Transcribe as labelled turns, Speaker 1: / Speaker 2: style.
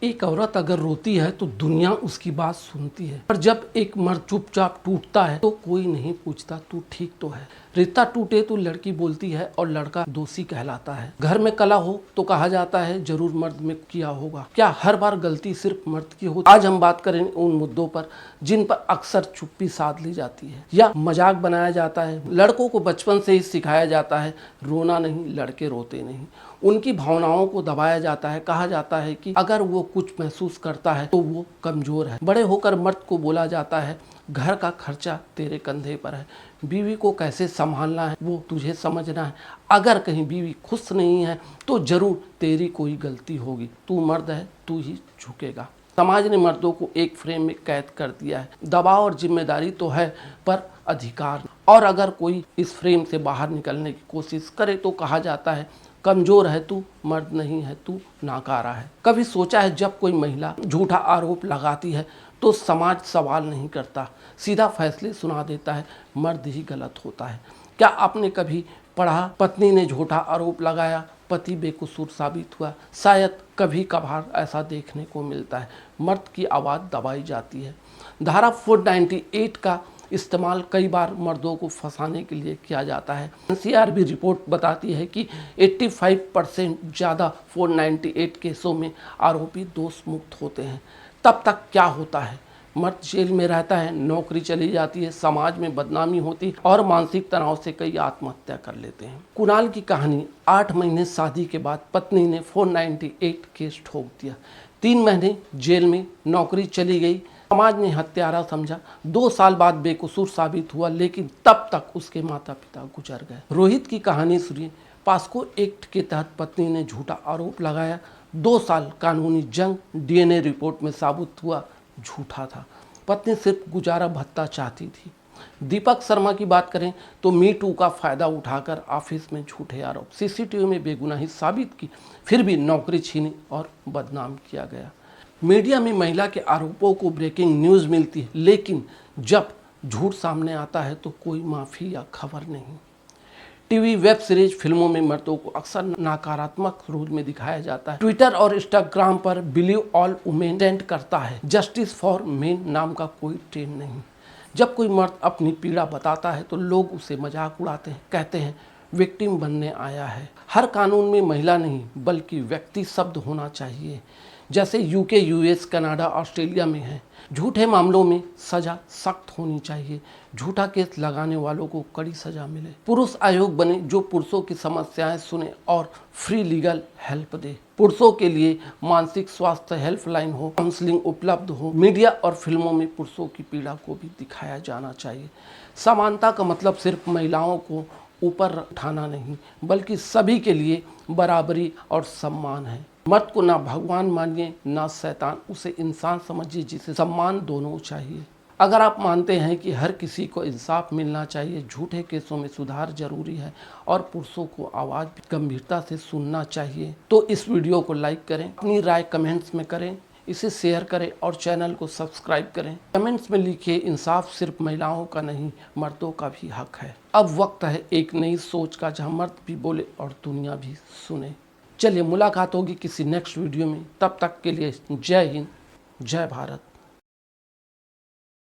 Speaker 1: एक औरत अगर रोती है तो दुनिया उसकी बात सुनती है, पर जब एक मर्द चुपचाप टूटता है तो कोई नहीं पूछता तू ठीक तो है। रिश्ता टूटे तो लड़की बोलती है और लड़का दोषी कहलाता है। घर में कला हो तो कहा जाता है जरूर मर्द में किया होगा। क्या हर बार गलती सिर्फ मर्द की होती? आज हम बात करें उन मुद्दों पर जिन पर अक्सर चुप्पी साध ली जाती है या मजाक बनाया जाता है। लड़कों को बचपन से ही सिखाया जाता है रोना नहीं, लड़के रोते नहीं। उनकी भावनाओं को दबाया जाता है। कहा जाता है कि अगर वो कुछ महसूस करता है तो वो कमजोर है। बड़े होकर मर्द को बोला जाता है घर का खर्चा तेरे कंधे पर है, बीवी को कैसे संभालना है वो तुझे समझना है। अगर कहीं बीवी खुश नहीं है तो जरूर तेरी कोई गलती होगी। तू मर्द है, तू ही झुकेगा। समाज ने मर्दों को एक फ्रेम में कैद कर दिया है। दबाव और जिम्मेदारी तो है पर अधिकार नहीं। और अगर कोई इस फ्रेम से बाहर निकलने की कोशिश करे तो कहा जाता है कमजोर है तू, मर्द नहीं है तू, नाकारा है। कभी सोचा है जब कोई महिला झूठा आरोप लगाती है तो समाज सवाल नहीं करता, सीधा फैसले सुना देता है मर्द ही गलत होता है। क्या आपने कभी पढ़ा पत्नी ने झूठा आरोप लगाया, पति बेकसूर साबित हुआ? शायद कभी कभार ऐसा देखने को मिलता है। मर्द की आवाज़ दबाई जाती है। धारा 498 का इस्तेमाल कई बार मर्दों को फंसाने के लिए किया जाता है। एनसीआरबी रिपोर्ट बताती है कि 85% ज़्यादा 498 केसों में आरोपी दोष मुक्त होते हैं। तब तक क्या होता है? मर्द जेल में रहता है, नौकरी चली जाती है, समाज में बदनामी होती और मानसिक तनाव से कई आत्महत्या कर लेते हैं। कुणाल की कहानी, 8 महीने शादी के बाद पत्नी ने 498 केस ठोक दिया। 3 महीने जेल में, नौकरी चली गई, समाज ने हत्यारा समझा। 2 साल बाद बेकसूर साबित हुआ, लेकिन तब तक उसके माता पिता गुजर गए। रोहित की कहानी सुनिए। पास्को एक्ट के तहत पत्नी ने झूठा आरोप लगाया। 2 साल कानूनी जंग, डीएनए रिपोर्ट में साबित हुआ झूठा था। पत्नी सिर्फ गुजारा भत्ता चाहती थी। दीपक शर्मा की बात करें तो मी टू का फायदा उठाकर ऑफिस में झूठे आरोप, सीसीटीवी में बेगुनाही साबित की, फिर भी नौकरी छीनी और बदनाम किया गया। मीडिया में महिला के आरोपों को ब्रेकिंग न्यूज़ मिलती है, लेकिन जब झूठ सामने आता है तो कोई माफ़ी या खबर नहीं। टीवी, वेब सीरीज, फिल्मों में मर्दों को अक्सर नकारात्मक रूप में दिखाया जाता है। ट्विटर और इंस्टाग्राम पर बिलीव ऑल वुमेन ट्रेंड करता है, जस्टिस फॉर मेन नाम का कोई ट्रेंड नहीं। जब कोई मर्द अपनी पीड़ा बताता है तो लोग उसे मजाक उड़ाते हैं, कहते हैं विक्टिम बनने आया है। हर कानून में महिला नहीं बल्कि व्यक्ति शब्द होना चाहिए, जैसे यूके, यूएस, कनाडा, ऑस्ट्रेलिया में है। झूठे मामलों में सजा सख्त होनी चाहिए। झूठा केस लगाने वालों को कड़ी सजा मिले। पुरुष आयोग बने जो पुरुषों की समस्याएं सुने और फ्री लीगल हेल्प दे। पुरुषों के लिए मानसिक स्वास्थ्य हेल्पलाइन हो, काउंसलिंग उपलब्ध हो। मीडिया और फिल्मों में पुरुषों की पीड़ा को भी दिखाया जाना चाहिए। समानता का मतलब सिर्फ महिलाओं को ऊपर उठाना नहीं, बल्कि सभी के लिए बराबरी और सम्मान है। मर्द को ना भगवान मानिए ना शैतान, उसे इंसान समझिए जिसे सम्मान दोनों चाहिए। अगर आप मानते हैं कि हर किसी को इंसाफ मिलना चाहिए, झूठे केसों में सुधार जरूरी है और पुरुषों को आवाज़ गंभीरता से सुनना चाहिए, तो इस वीडियो को लाइक करें, अपनी राय कमेंट्स में करें, इसे शेयर करें और चैनल को सब्सक्राइब करें। कमेंट्स में लिखिए इंसाफ सिर्फ महिलाओं का नहीं, मर्दों का भी हक है। अब वक्त है एक नई सोच का, जहां मर्द भी बोले और दुनिया भी सुने। चलिए मुलाकात होगी किसी नेक्स्ट वीडियो में। तब तक के लिए जय हिंद, जय भारत।